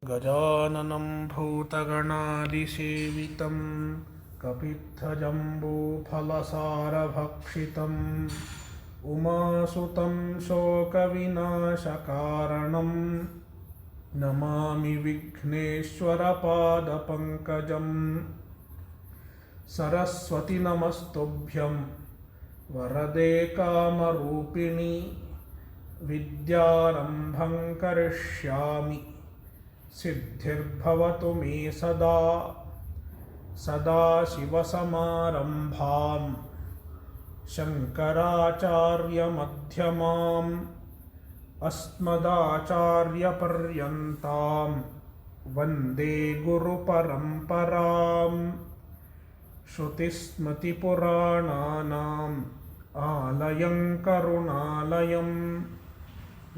गजाननं भूतगणादिसेवितं कपित्थजम्बूफलसारभक्षितम् उमासुतं शोकविनाशकारणं नमामि विघ्नेश्वरपादपङ्कजं सरस्वति नमस्तुभ्यं वरदे कामरूपिणि विद्यारम्भं करिष्यामि सिद्धिर्भवतु मे सदा सदाशिवसमारम्भां शङ्कराचार्यमध्यमाम् अस्मदाचार्यपर्यन्तां वन्दे गुरुपरम्पराम् श्रुतिस्मृतिपुराणानाम् आलयं करुणालयं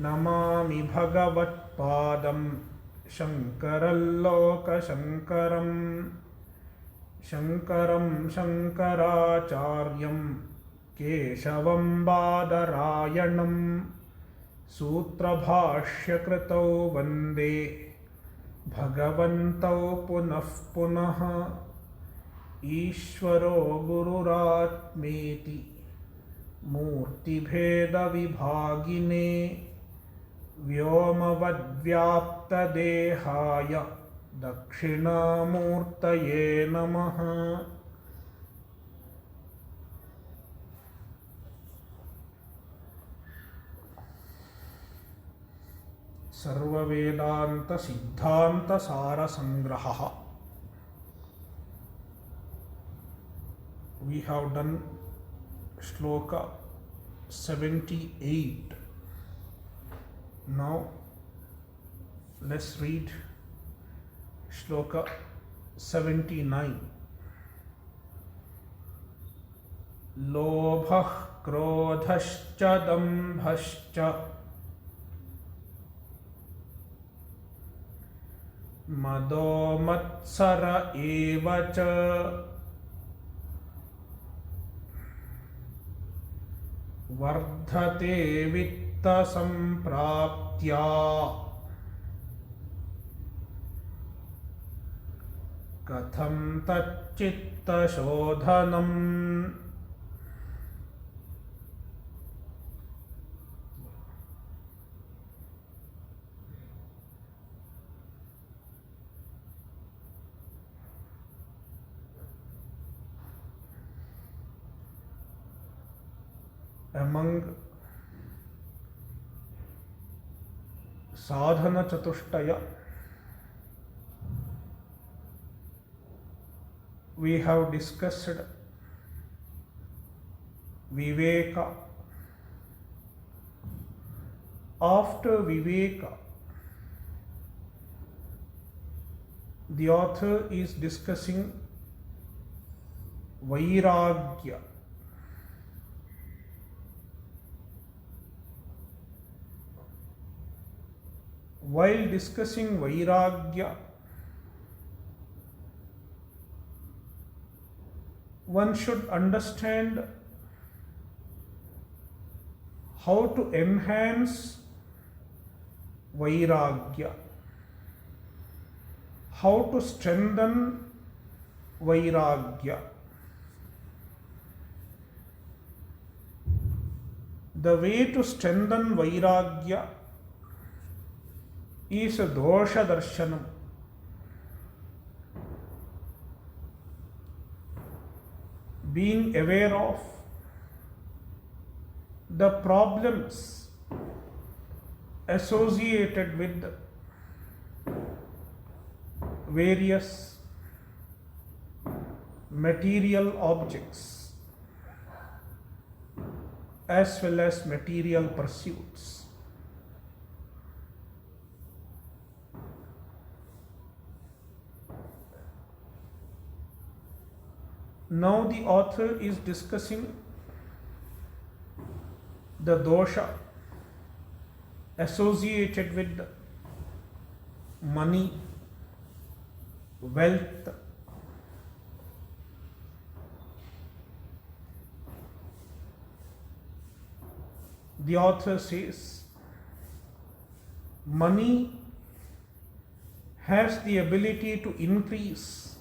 नमामि भगवत्पादं शङ्करल्लोकशङ्करं शङ्करं शङ्कराचार्यं केशवं बादरायणं सूत्रभाष्यकृतौ वन्दे भगवन्तौ पुनः पुनः ईश्वरो गुरुरात्मेति मूर्तिभेदविभागिने व्योमवद्व्याप्तदेहाय दक्षिणामूर्तये नमः। सर्ववेदान्त-सिद्धान्त-सार-संग्रहः. We have done shloka 78. Now let's read shloka 79. Lobhah krodhascha dambhascha mado matsara evacha vardhate vitta sampraptya katham tacchitta shodhanam. Among sadhana chatushtaya, we have discussed viveka. After viveka, the author is discussing vairagya. While discussing vairagya, one should understand how to enhance vairagya, how to strengthen vairagya. The way to strengthen vairagya is a dosha darshanam. Being aware of the problems associated with various material objects as well as material pursuits. Now the author is discussing the dosha associated with money, wealth, the author says money has the ability to increase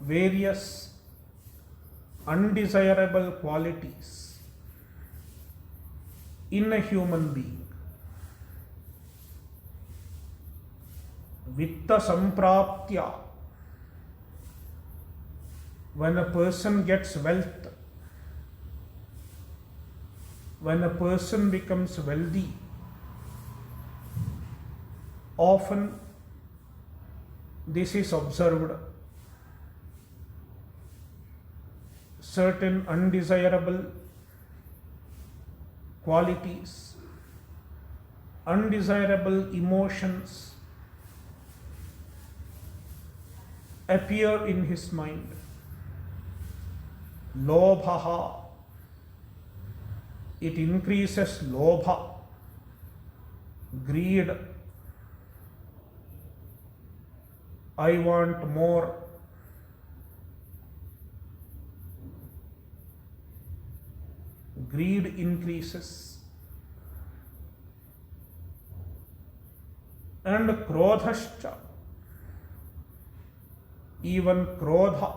various undesirable qualities in a human being. Vitta sampraptya, when a person gets wealth, when a person becomes wealthy, often this is observed. Certain undesirable qualities, undesirable emotions appear in his mind. Lobha, it increases lobha, greed. I want more. Greed increases. And krodhascha, even krodha,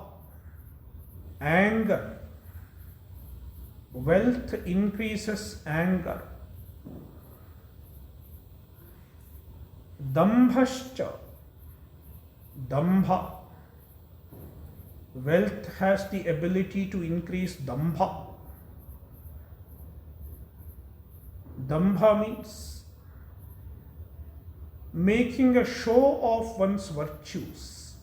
anger. Wealth increases anger. Dambhascha, dambha. Wealth has the ability to increase dambha. Dambha means making a show of one's virtues.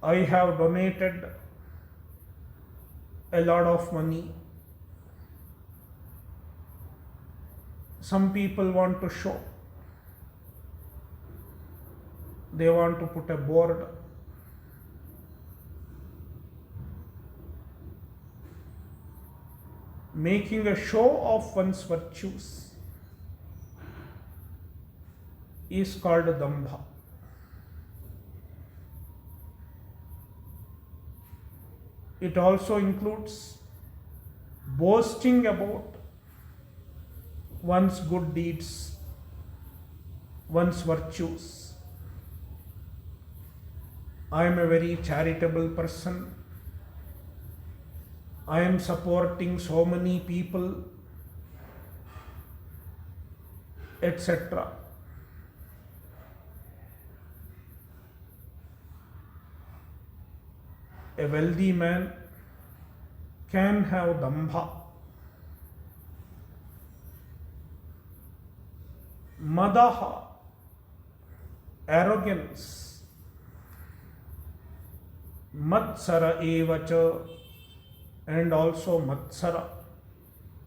I have donated a lot of money. Some people want to show. They want to put a board. Making a show of one's virtues is called dambha. It also includes boasting about one's good deeds, one's virtues. I am a very charitable person. I am supporting so many people, etc. A wealthy man can have dambha. Madaha, arrogance. Matsara evacha, and also matsara,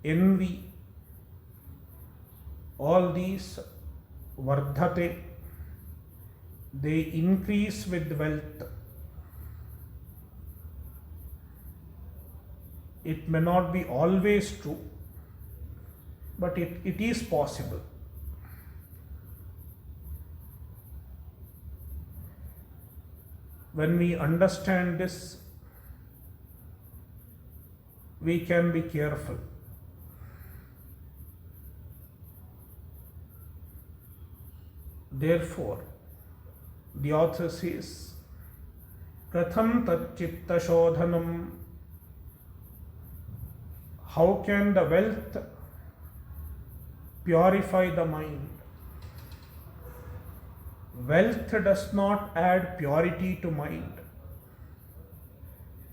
envy. All these vardhate, they increase with wealth. It may not be always true, but it is possible. When we understand this, we can be careful. Therefore, the author says, Katham tat chitta shodhanam. How can the wealth purify the mind? Wealth does not add purity to mind.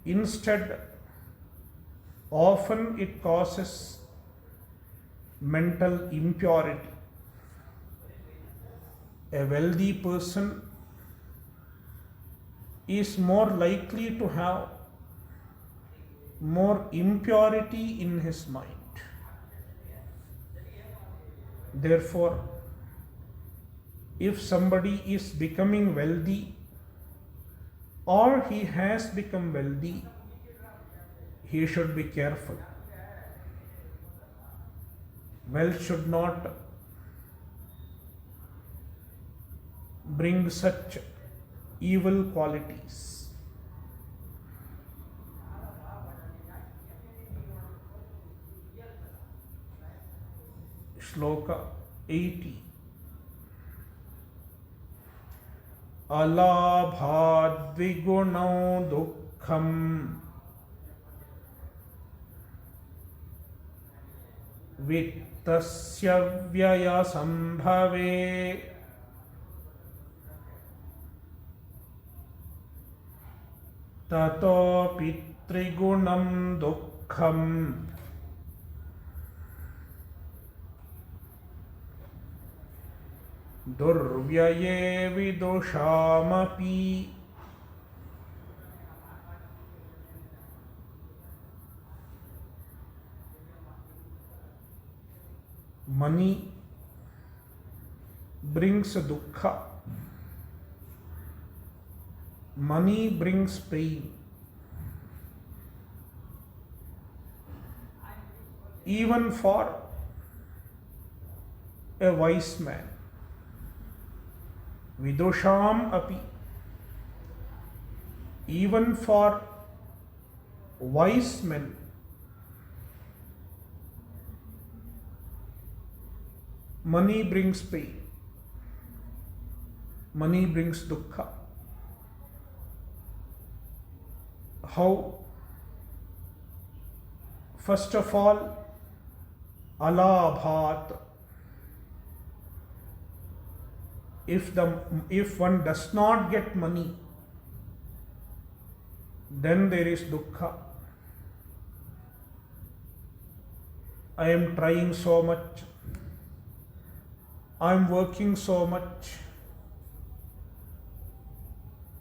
Instead, often it causes mental impurity. A wealthy person is more likely to have more impurity in his mind. Therefore, if somebody is becoming wealthy or he has become wealthy, he should be careful. Wealth should not bring such evil qualities. Shloka 80. Alabhadviguno dukkham vittasya vyaya sambhave tato pitrigunam dukkham durvyaye vidushamapi. Money brings dukkha. Money brings pain. Even for a wise man. Vidusham api. Even for wise men, money brings pain. Money brings dukkha. How? First of all, alabhat. If one does not get money, then there is dukkha. I am trying so much. I am working so much.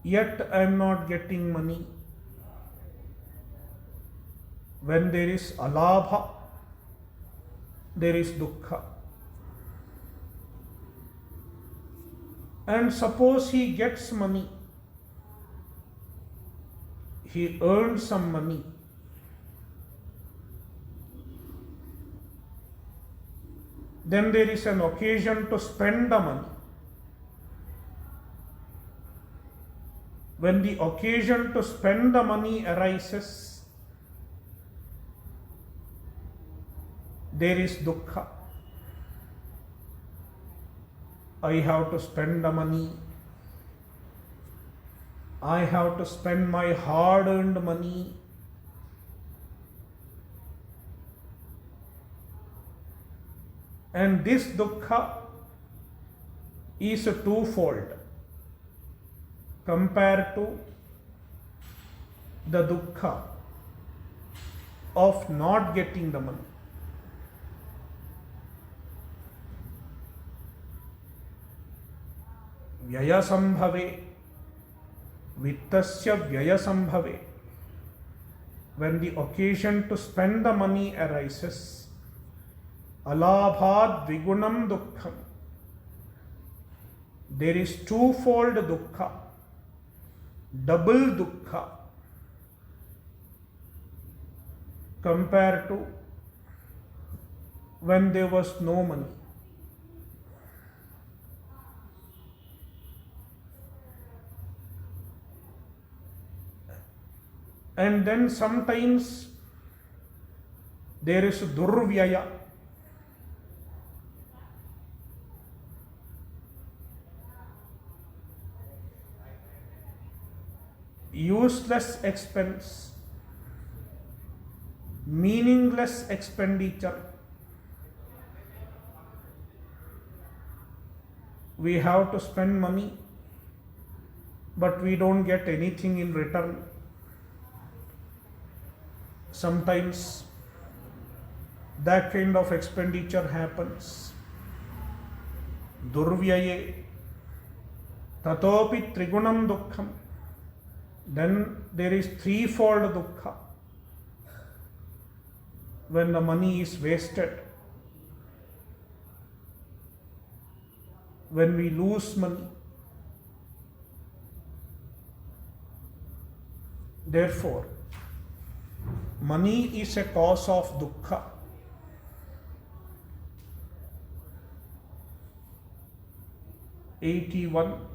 Yet I am not getting money. When there is alabha, there is dukkha. And suppose he gets money, he earns some money. Then there is an occasion to spend the money. When the occasion to spend the money arises, there is dukkha. I have to spend the money. I have to spend my hard-earned money. And this dukkha is a twofold compared to the dukkha of not getting the money. Vyaya sambhave, vittasya vyaya sambhave. When the occasion to spend the money arises, alabhat vigunam dukkham. There is twofold dukkha, double dukkha compared to when there was no money. And then sometimes there is durvyaya. Useless expense, meaningless expenditure. We have to spend money, but we don't get anything in return. Sometimes that kind of expenditure happens. Durvyaye tatopi trigunam dukkham. Then there is threefold dukkha. When the money is wasted, when we lose money. Therefore, money is a cause of dukkha. '81.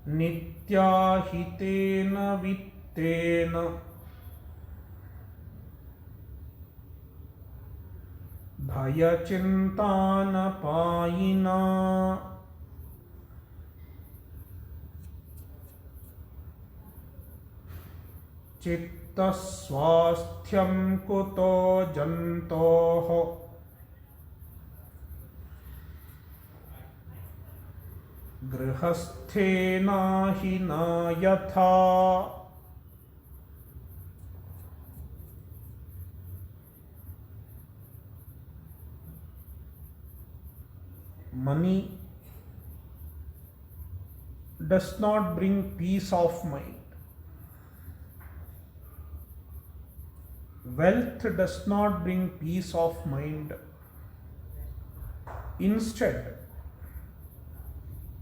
Nityahitena vittena भयचिन्तानपायिना चित्तस्वास्थ्यं कुतो जन्तोः गृहस्थेनाहि न यथा। Money does not bring peace of mind. Wealth does not bring peace of mind. Instead,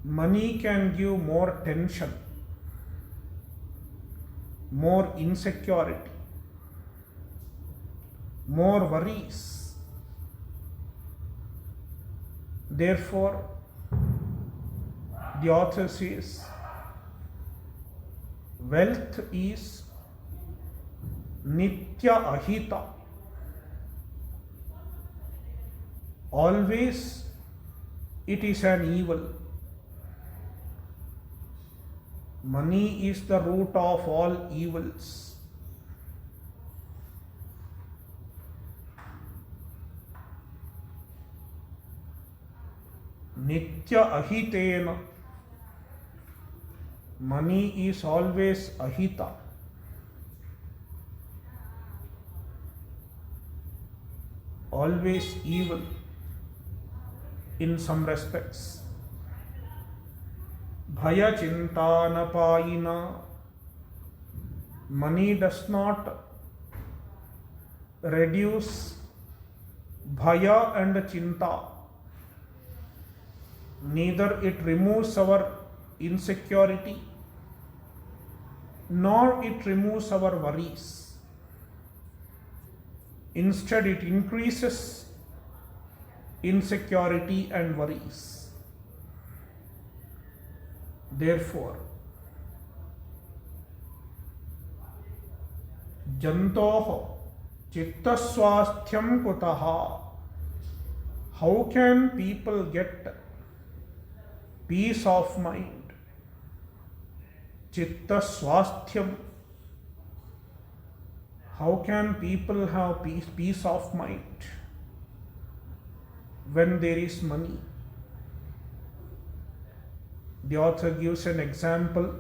money can give more tension, more insecurity, more worries. Therefore, the author says, wealth is nitya ahita. Always it is an evil. Money is the root of all evils. Nitya ahitena. Money is always ahita. Always evil in some respects. Bhaya chintanapayina. Money does not reduce bhaya and chinta. Neither it removes our insecurity, nor it removes our worries. Instead, it increases insecurity and worries. Therefore, jantoho chittaswasthyam kutaha. How can people get peace of mind? Chittaswasthyam. How can people have peace of mind when there is money? The author gives an example.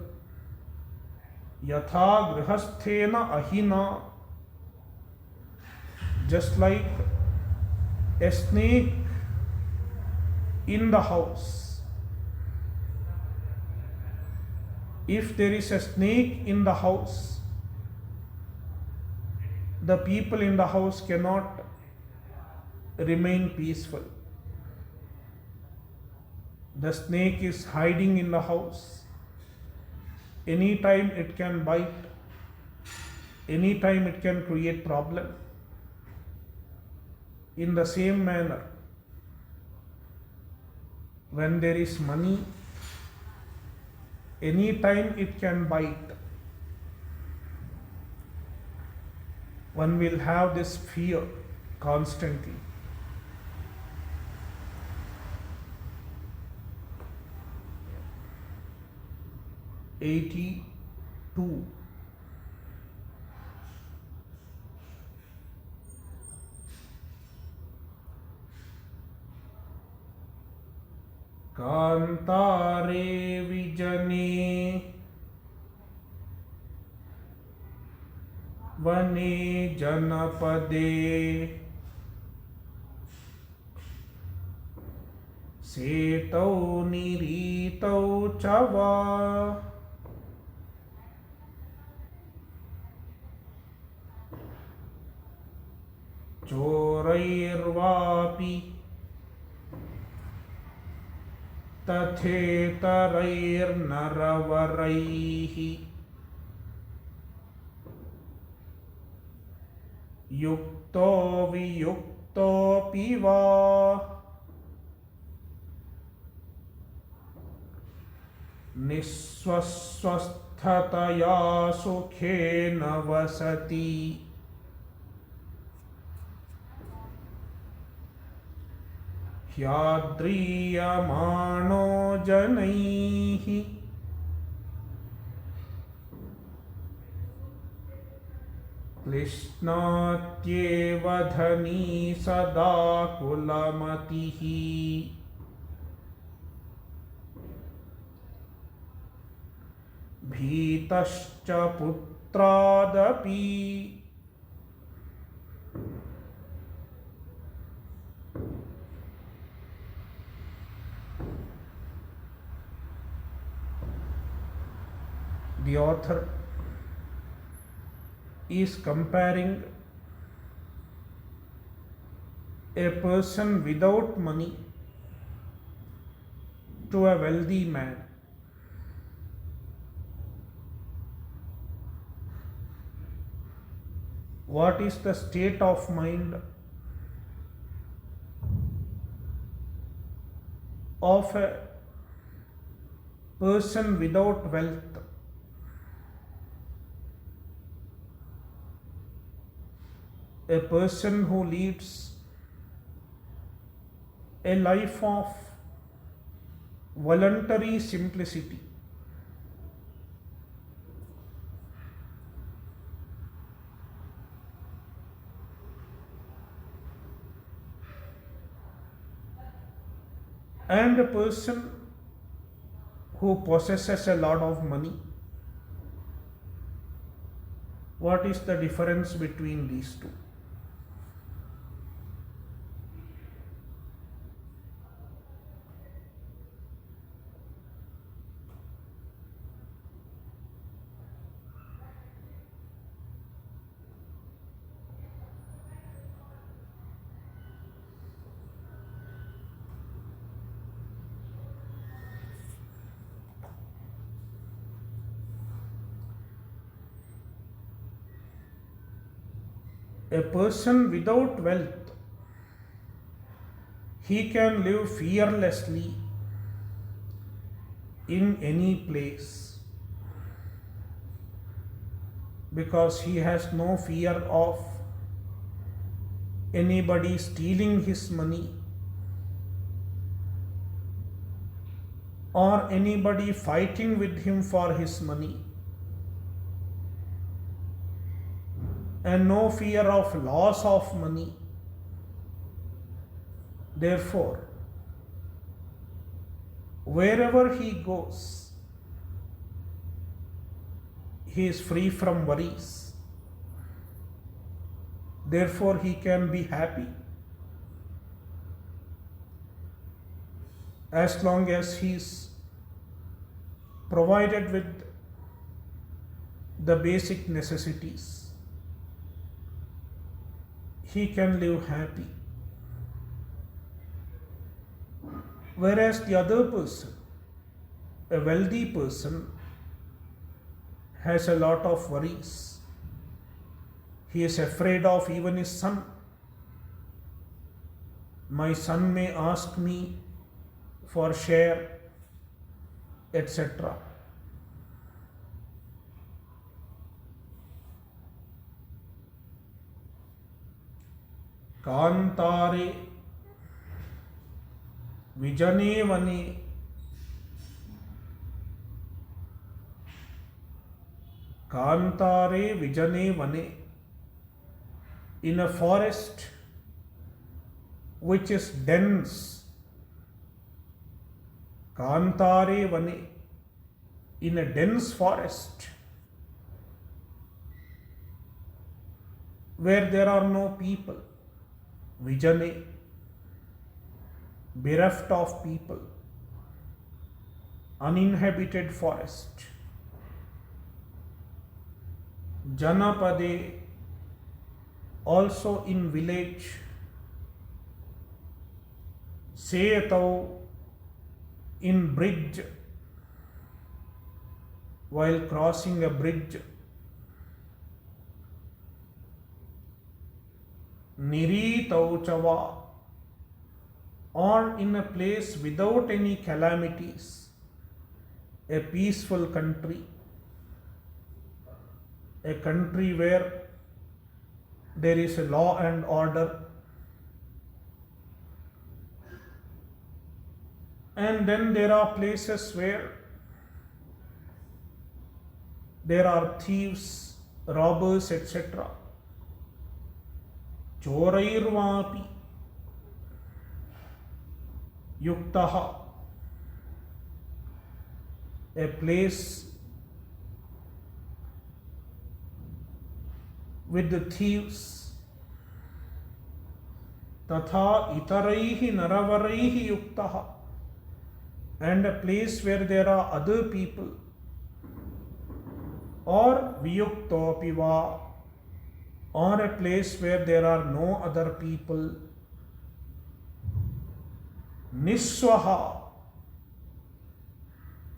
Yatha grihasthena ahina. Just like a snake in the house. If there is a snake in the house, the people in the house cannot remain peaceful. The snake is hiding in the house. Anytime it can bite, anytime it can create problem. In the same manner, when there is money, anytime it can bite. One will have this fear constantly. (82) कांतारे विजने वने जनपदे सेतौ निरीतौ च वा चोरैर्वापि तथेतरैर्नरवरैः युक्तो वियुक्तोऽपि वा निःस्वस्थतया सुखेन वसति. ह्याद्रीयमाणो जनैः क्लिश्नात्येव धनी सदा कुलमतिः भीतश्च पुत्रादपि The author is comparing a person without money to a wealthy man. What is the state of mind of a person without wealth? A person who leads a life of voluntary simplicity. And a person who possesses a lot of money. What is the difference between these two? A person without wealth, he can live fearlessly in any place because he has no fear of anybody stealing his money or anybody fighting with him for his money, and no fear of loss of money. Therefore, wherever he goes, he is free from worries. Therefore, he can be happy as long as he is provided with the basic necessities. He can live happy. Whereas the other person, a wealthy person, has a lot of worries. He is afraid of even his son. My son may ask me for share, etc. कांतारे विजने वने कांतारे विजने वने, in a forest which is dense. Kantare vane, in a dense forest where there are no people. Vijane, bereft of people, uninhabited forest. Janapade, also in village. Setau, in bridge, while crossing a bridge. Niritauchava, or in a place without any calamities, a peaceful country, a country where there is a law and order, And then there are places where there are thieves, robbers, etc. Chorairvapi yuktaha, a place with the thieves, tatha itaraihi naravaraihi yuktaha, and a place where there are other people, or viyuktopi va, or a place where there are no other people. Niswaha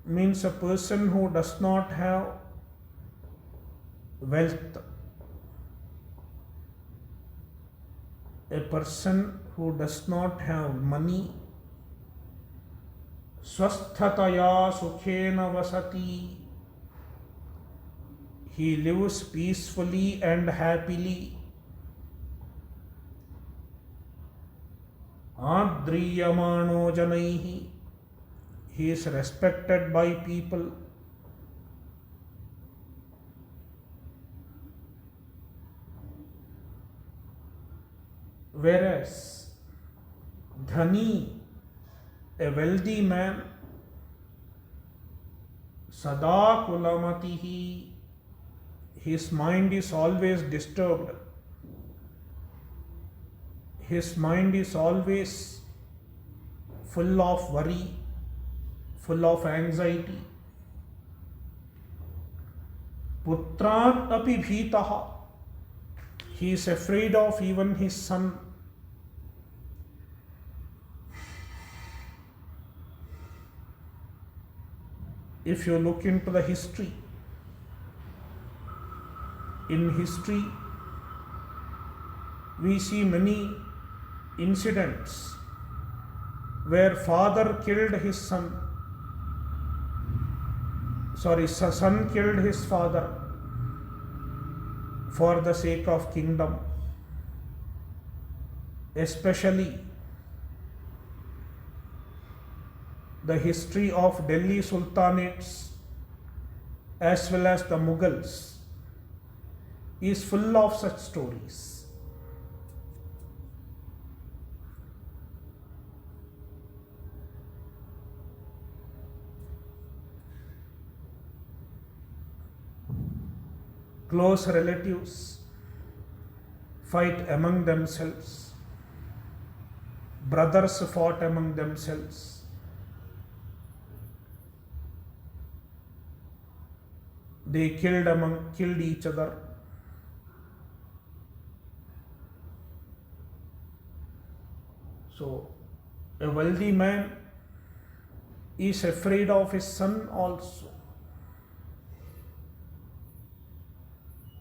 means a person who does not have wealth, a person who does not have money. Swasthataya sukhena vasati, he lives peacefully and happily. Adriyamano janaihi, he is respected by people. Whereas dhani, a wealthy man, sada kulamatihi, his mind is always disturbed. His mind is always full of worry, full of anxiety. Putrat api bhitaha, he is afraid of even his son. If you look into the history, in history we see many incidents where father killed his son, son killed his father for the sake of kingdom. Especially the history of Delhi Sultanates as well as the Mughals is full of such stories. Close relatives fight among themselves. Brothers fought among themselves. They killed each other. So, a wealthy man is afraid of his son also.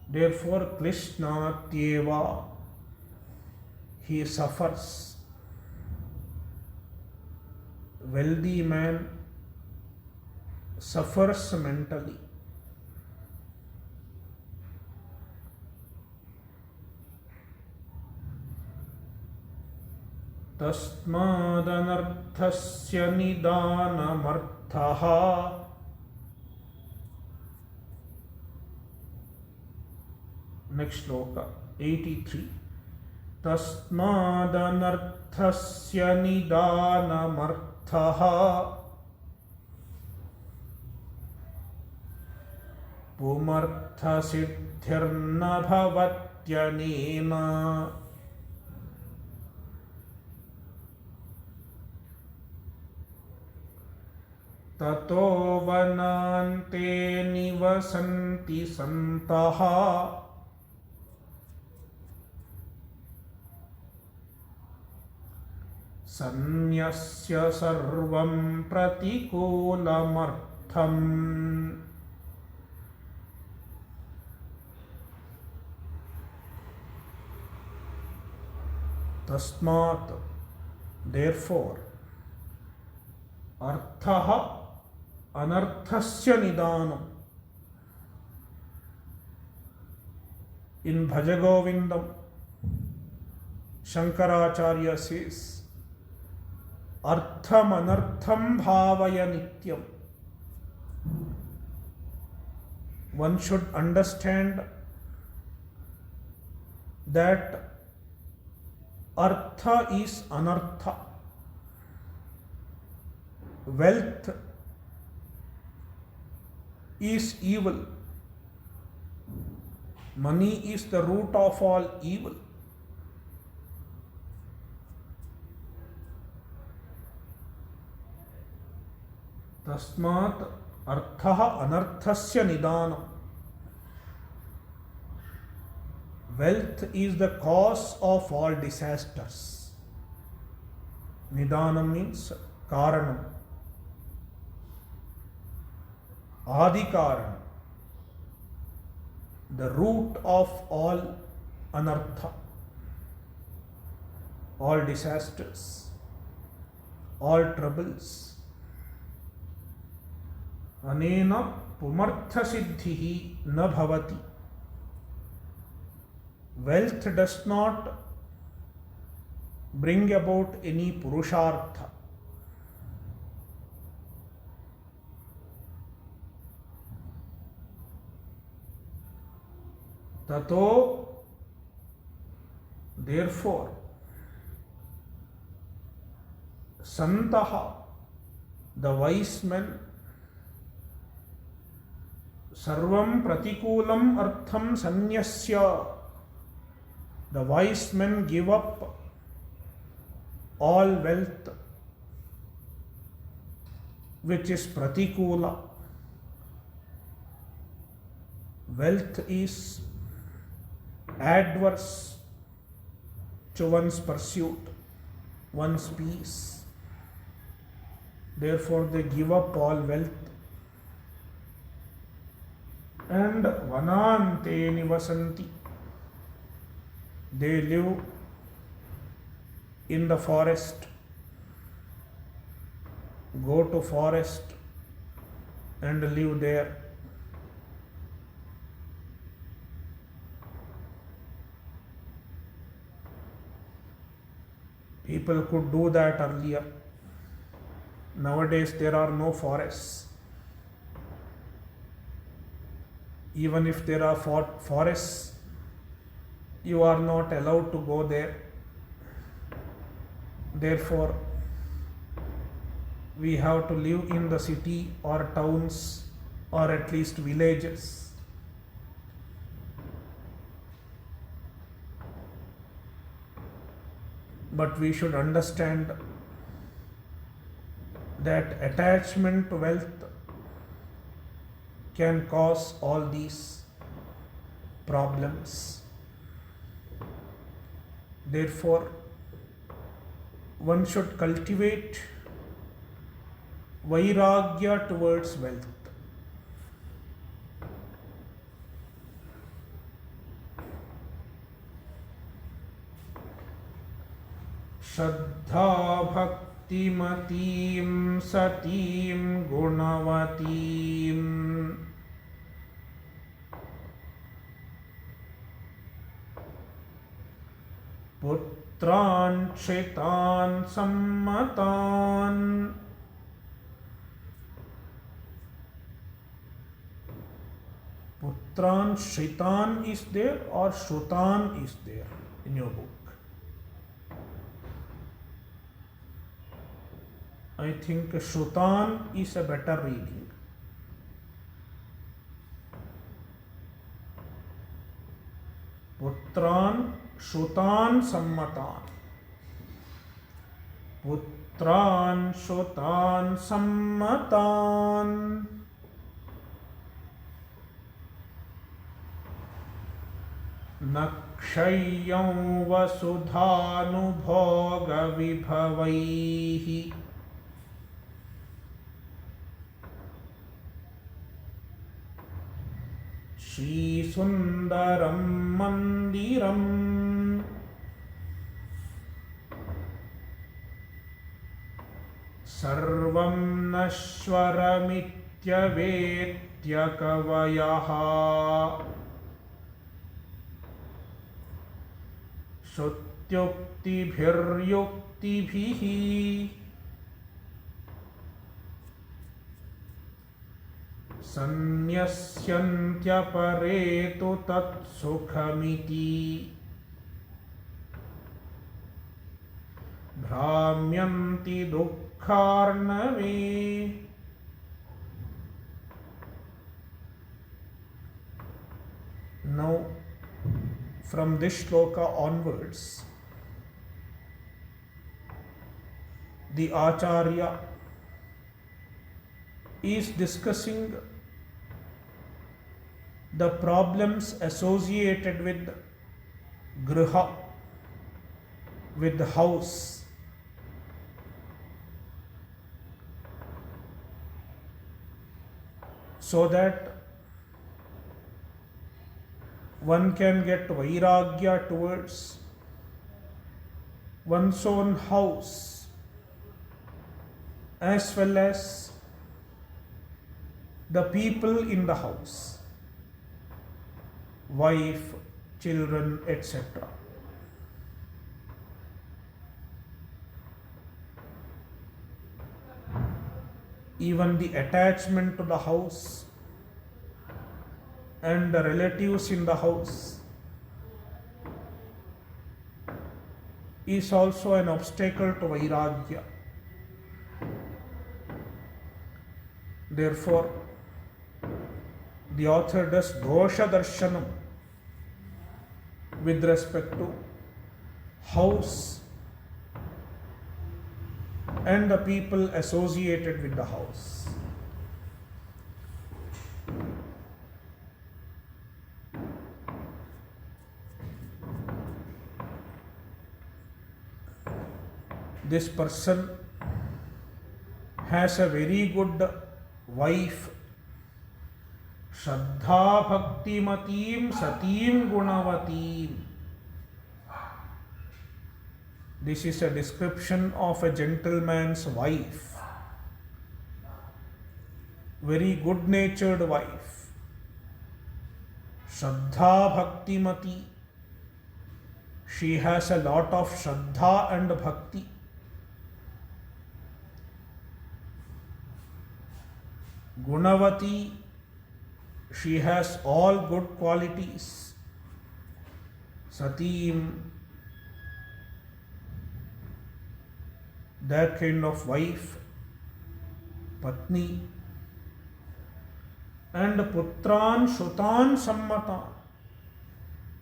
Therefore, Krishna Tyeva, he suffers. Wealthy man suffers mentally. Tasmadanarthasya nidanamarthaha, next shloka 83. Tasmadanarthasya nidanamarthaha pumartha siddhirna bhavatyanena. Tato vanante nivasanti santaha sanyasya sarvam pratikulamartham. Tasmat, therefore, arthaha anarthasya nidanam. In Bhajagovindam, Shankaracharya says, artham anartham bhavaya nityam. One should understand that artha is anartha. Wealth is evil. Money is the root of all evil. Tasmat artha anarthasya nidanam. Wealth is the cause of all disasters. Nidanam means karanam. Adi karanam. The root of all anartha, all disasters, all troubles. Anena pumartha siddhihi na bhavati. Wealth does not bring about any purushartha. Tato, therefore, Santaha, the wise men, Sarvam Pratikulam Artham Sanyasya, the wise men give up all wealth which is Pratikula. Wealth is adverse to one's pursuit, one's peace. Therefore, they give up all wealth. And vanante nivasanti. They live in the forest, go to forest and live there. People could do that earlier. Nowadays there are no forests. Even if there are forests, you are not allowed to go there. Therefore, we have to live in the city or towns or at least villages. But we should understand that attachment to wealth can cause all these problems. Therefore, one should cultivate vairagya towards wealth. Shraddha bhakti matim satim gunavatim putran kshitan sammatan. Putran Shritan is there or Shrutan is there in your book? I think Shrutan is a better reading. Putran Shrutan Sammatan. Putran Shrutan Sammatan. Nakshayam vasudhanubhoga vibhavaihi. Shri Sundaram Mandiram. Sarvam Nashwaramityavetya Kavayaha. Sutyuktibhiryuktibhihi सन्न्यस्यन्त्यपरे तु तत्सुखमिति भ्राम्यन्ति दुःखार्णवे. Now, from this shloka onwards, the Acharya is discussing the problems associated with griha, with the house. So that one can get vairagya towards one's own house as well as the people in the house, wife, children, etc. Even the attachment to the house and the relatives in the house is also an obstacle to vairagya. Therefore, the author does dosha darshanam with respect to house and the people associated with the house. This person has a very good wife, Shraddha Bhakti Matim Satim Gunavatim. This is a description of a gentleman's wife, very good natured wife. Shraddha Bhakti Mati. She has a lot of Shraddha and Bhakti. Gunavati, she has all good qualities. Satim, that kind of wife. Patni, and Putran Shutan Sammata,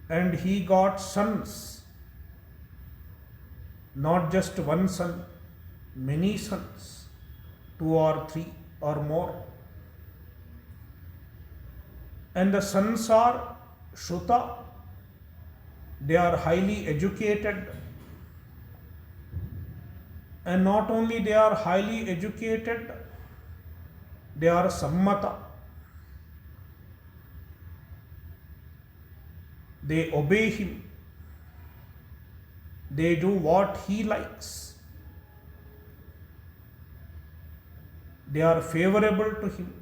and he got sons, not just one son, many sons, 2 or 3 or more. And the sons are Shuta, they are highly educated. And not only they are highly educated, they are Sammata. They obey him. They do what he likes. They are favorable to him.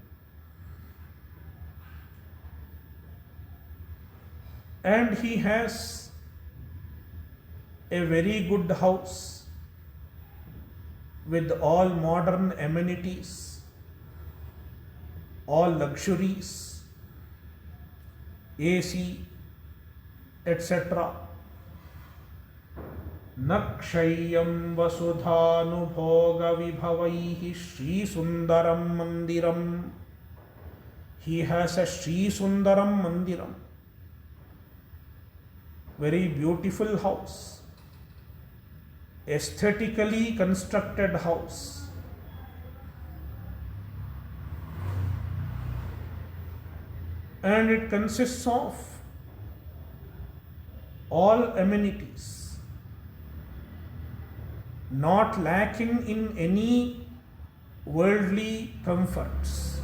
And he has a very good house with all modern amenities, all luxuries, AC, etc. Nakshayam vasudhanubhoga vibhavaihi Shri Sundaram Mandiram. He has a Shri Sundaram Mandiram, very beautiful house, aesthetically constructed house. And it consists of all amenities, not lacking in any worldly comforts.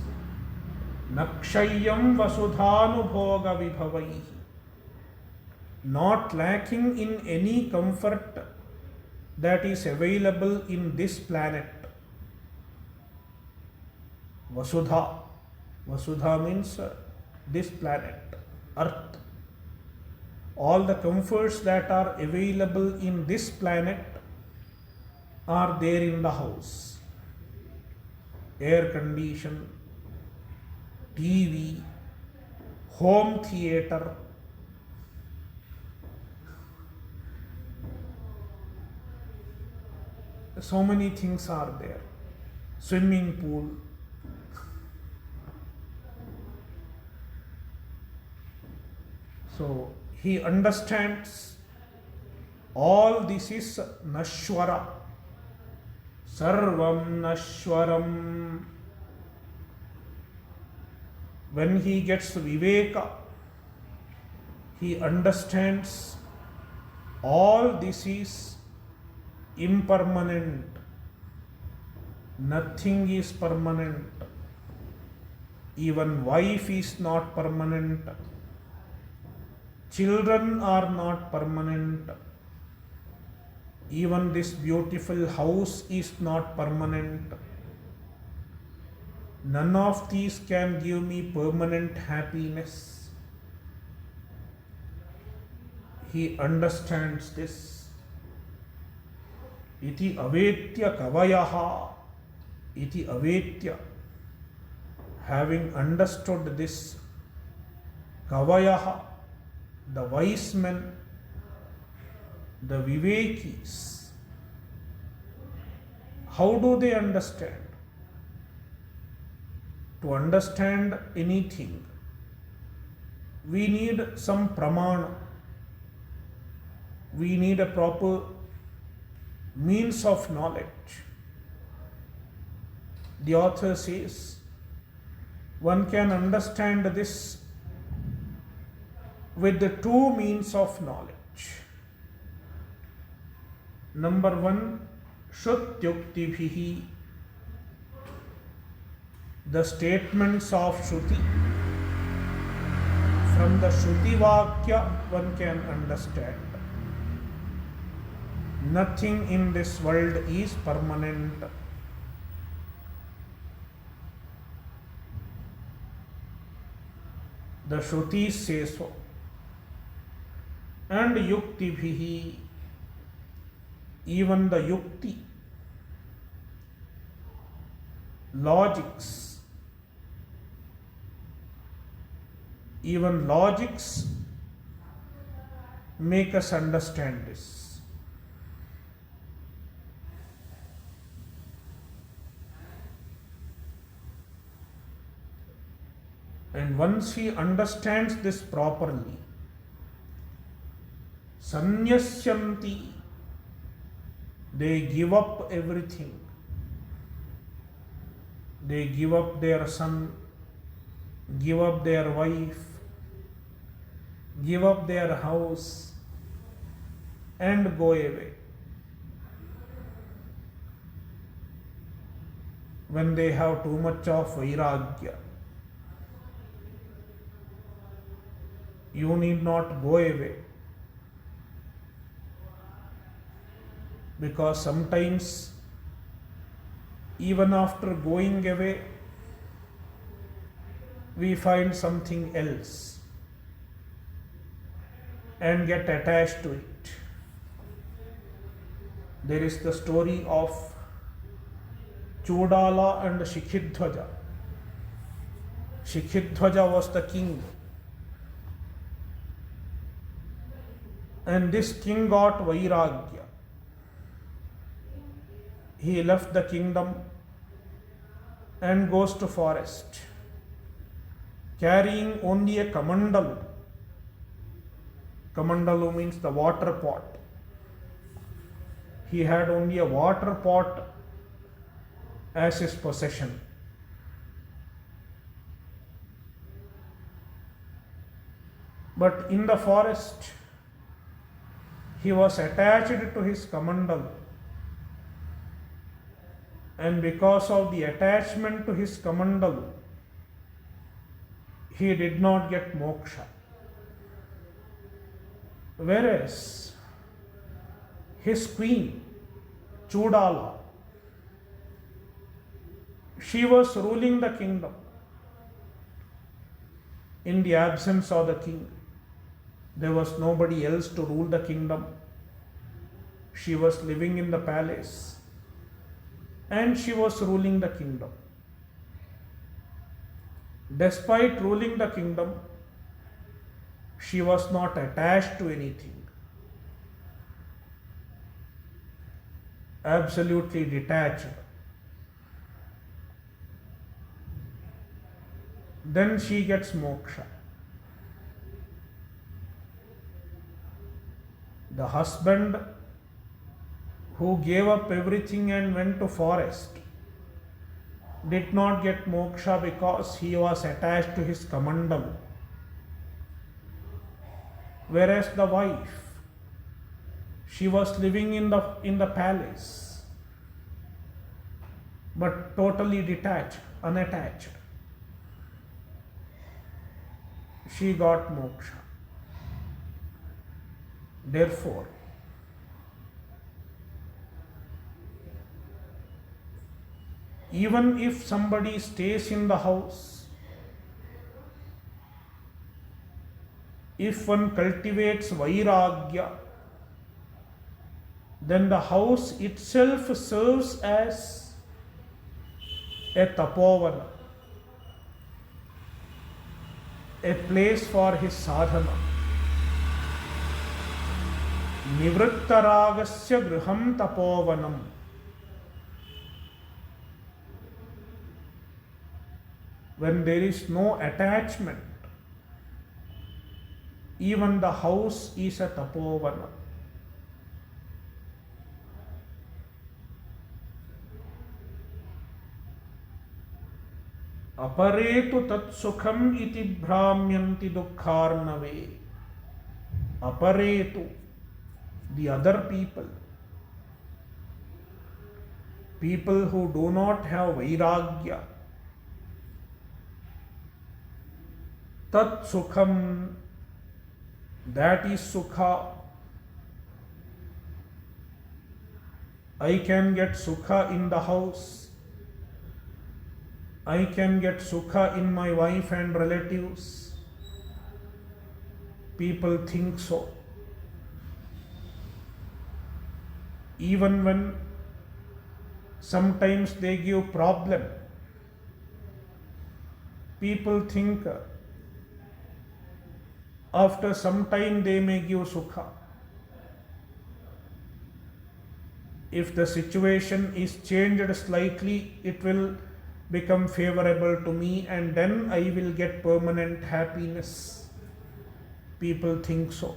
Nakshayam vasudhanubhoga vibhavaihi. Not lacking in any comfort that is available in this planet. Vasudha. Vasudha means this planet, Earth. All the comforts that are available in this planet are there in the house. Air condition, TV, home theater, so many things are there, swimming pool. So he understands all this is Nashwara, Sarvam Nashwaram. When he gets Viveka, he understands all this is impermanent, nothing is permanent, even wife is not permanent, children are not permanent, even this beautiful house is not permanent. None of these can give me permanent happiness. He understands this. Iti avetya kavayaha. Iti avetya. Having understood this, kavayaha, the wise men, the vivekis, how do they understand? To understand anything, we need some pramana. We need a proper means of knowledge. The author says, one can understand this with the two means of knowledge. Number one, Shrutyuktibihi, the statements of Shruti. From the Shruti Vakya, one can understand. Nothing in this world is permanent. The Shrutis say so. And Yuktibhihi, even the Yukti, logics, even logics make us understand this. And once he understands this properly, Sanyasyanti, they give up everything. They give up their son, give up their wife, give up their house, and go away. When they have too much of vairagya, you need not go away. Because sometimes, even after going away, we find something else and get attached to it. There is the story of Chodala and Shikhidhwaja. Shikhidhwaja was the king, and this king got vairagya. He left the kingdom and goes to forest, carrying only a kamandalu. Kamandalu means the water pot. He had only a water pot as his possession. But in the forest, he was attached to his kamandalu. And because of the attachment to his kamandalu, he did not get moksha. Whereas his queen, Chodala, she was ruling the kingdom in the absence of the king. There was nobody else to rule the kingdom. She was living in the palace and she was ruling the kingdom. Despite ruling the kingdom, she was not attached to anything, absolutely detached. Then she gets moksha. The husband who gave up everything and went to forest did not get moksha because he was attached to his kamandam. Whereas the wife, she was living in the palace, but totally detached, unattached. She got moksha. Therefore, even if somebody stays in the house, if one cultivates vairagya, then the house itself serves as a tapovana, a place for his sadhana. Nivrittaragasya griham tapovanam. When there is no attachment, even the house is a tapovana. Aparetu tat sukham iti bhramyanti dukkharnave. Aparetu, the other people, people who do not have vairagya, tat sukham, that is sukha. I can get sukha in the house. I can get sukha in my wife and relatives. People think so. Even when sometimes they give problem, people think after some time they may give sukha. If the situation is changed slightly, it will become favorable to me and then I will get permanent happiness. People think so.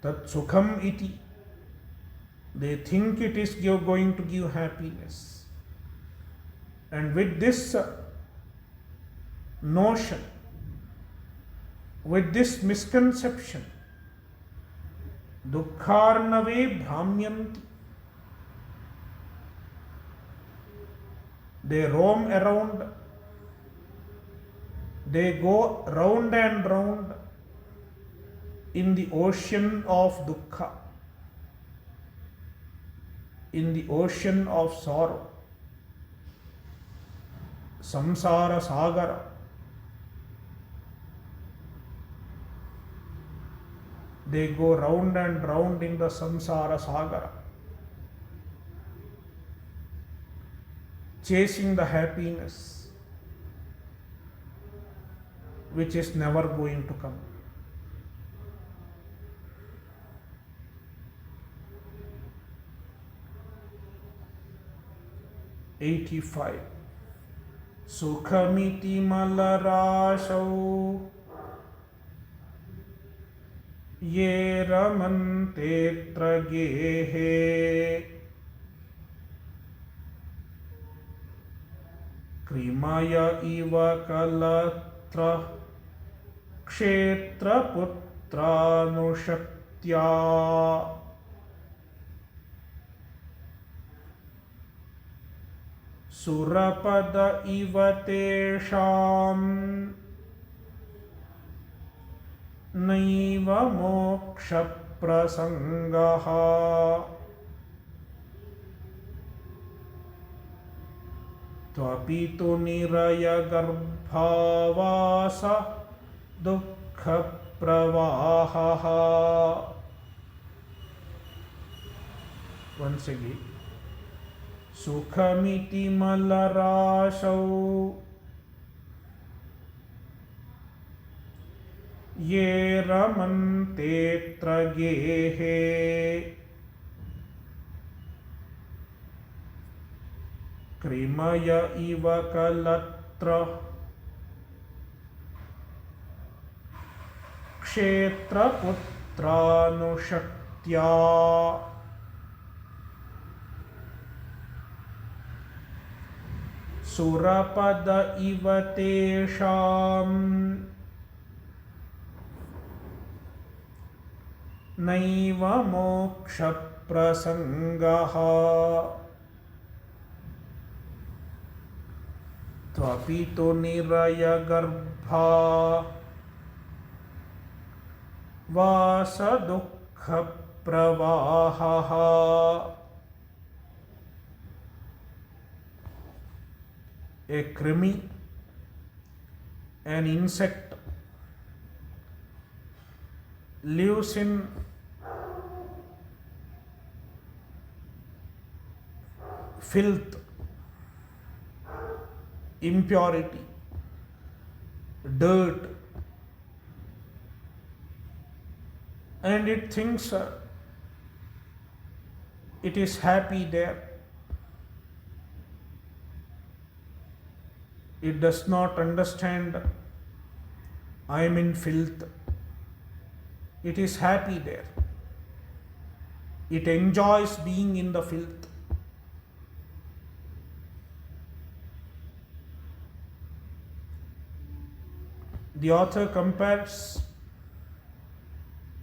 Tat sukham iti. They think it is going to give happiness. And with this notion, with this misconception, dukkharnave bhramyanti. They roam around, they go round and round in the ocean of dukkha, in the ocean of sorrow, Samsara-Sagara. They go round and round in the Samsara-Sagara, chasing the happiness which is never going to come. '85. Sukhamiti malarashau ye ramantetra gehe Krimaya iva kalatra kshetra putra nushakya. Surapada iva tesham naiva moksha prasangaha. Tvapitu niraya garbhavasa dukkha pravahaha. Once again. सुखमिति मलराशौ ये रमन्तेऽत्र गेहे कृमय इव कलत्र क्षेत्रपुत्रानुशक्त्या सुरपद इव तेषाम् नैव मोक्षप्रसङ्गः त्वपि तु निरयगर्भा वासदुःखप्रवाहः A krimi, an insect, lives in filth, impurity, dirt, and it thinks it is happy there. It does not understand I am in filth. It is happy there. It enjoys being in the filth. The author compares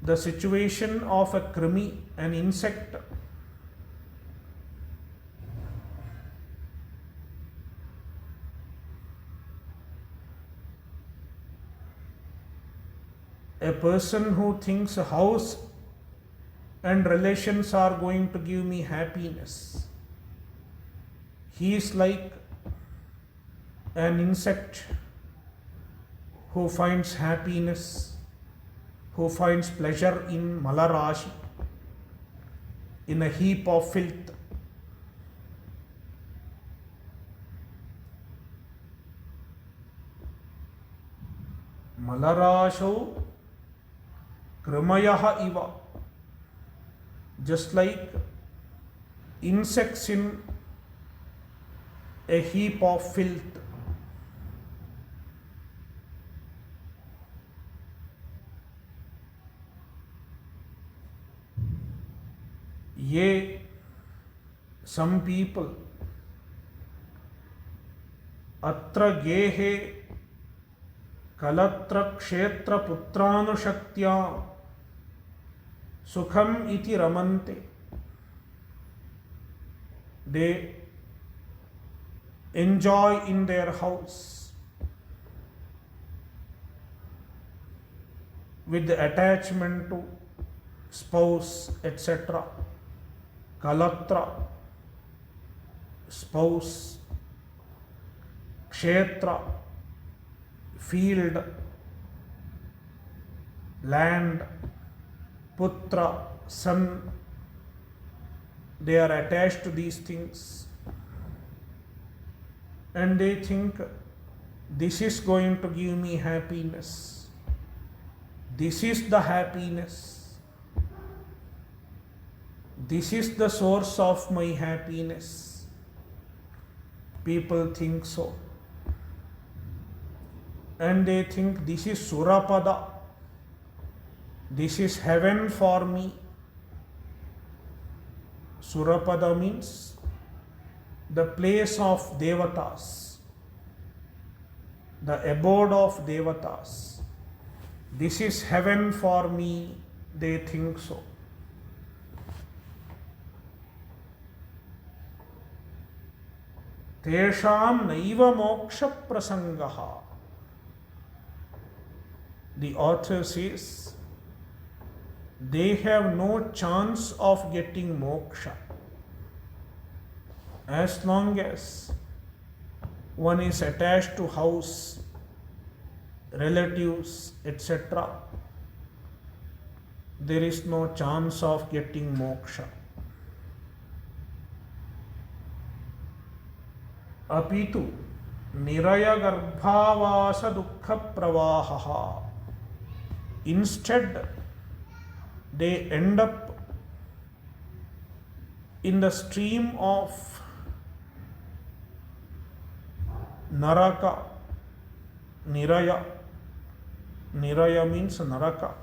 the situation of a krimi, an insect, a person who thinks a house and relations are going to give me happiness. He is like an insect who finds happiness, who finds pleasure in malarashi, in a heap of filth. Malarasho kramayaha iva, just like insects in a heap of filth. Ye, some people, atra gehe kalatra kshetra putranushakya sukham iti ramante. They enjoy in their house with the attachment to spouse, etc. Kalatra, spouse, kshetra, field, land, putra, son. They are attached to these things and they think this is going to give me happiness. This is the happiness. This is the source of my happiness. People think so. And they think this is Surapada. This is heaven for me. Surapada means the place of Devatas, the abode of Devatas. This is heaven for me, they think so. Tesham naiva moksha prasangaha. The author says they have no chance of getting moksha as long as one is attached to house, relatives, etc. There is no chance of getting moksha. अपितु निरयगर्भावास दुःखप्रवाहः. Instead, they end up in the stream of naraka. Niraya means naraka.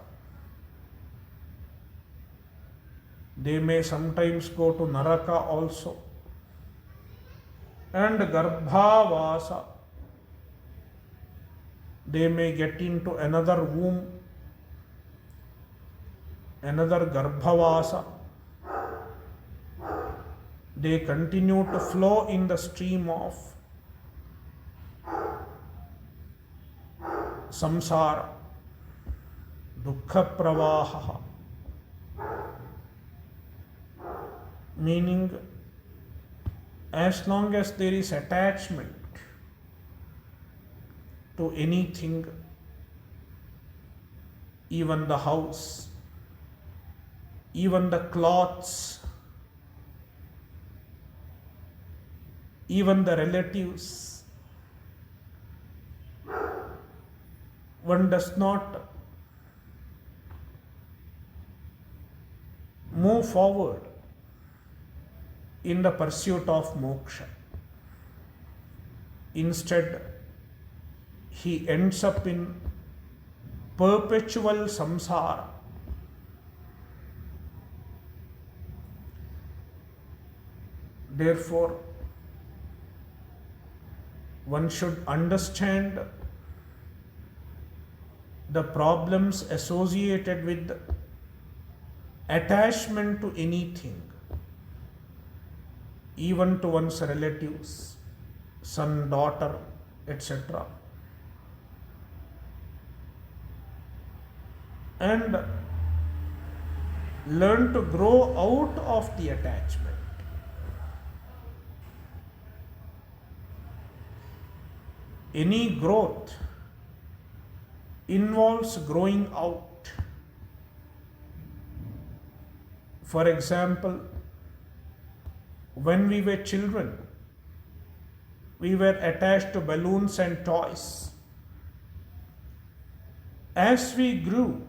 They may sometimes go to naraka also. And garbhavasa, they may get into another womb, another garbhavasa. They continue to flow in the stream of samsara, dukkha pravaha, meaning as long as there is attachment to anything, even the house, even the clothes, even the relatives, one does not move forward in the pursuit of moksha. Instead, he ends up in perpetual samsara. Therefore, one should understand the problems associated with attachment to anything, even to one's relatives, son, daughter, etc. And learn to grow out of the attachment. Any growth involves growing out. For example, when we were children, we were attached to balloons and toys. As we grew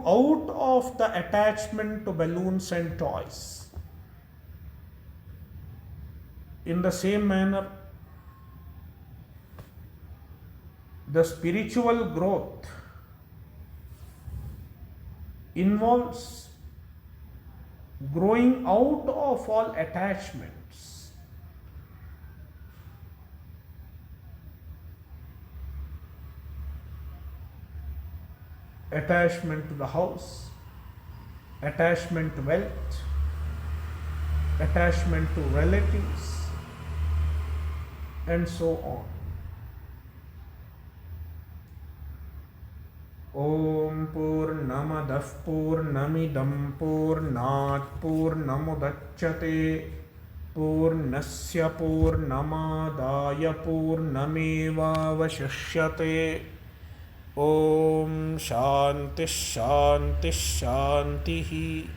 out of the attachment to balloons and toys. In the same manner, the spiritual growth involves growing out of all attachments. Attachment to the house, attachment to wealth, attachment to relatives, and so on. Om Purnamadah Purnamidam Purnat Purnamudachyate Purnasya Purnamadaya Purnameva Vashishyate. Om Shanti Shanti Shanti.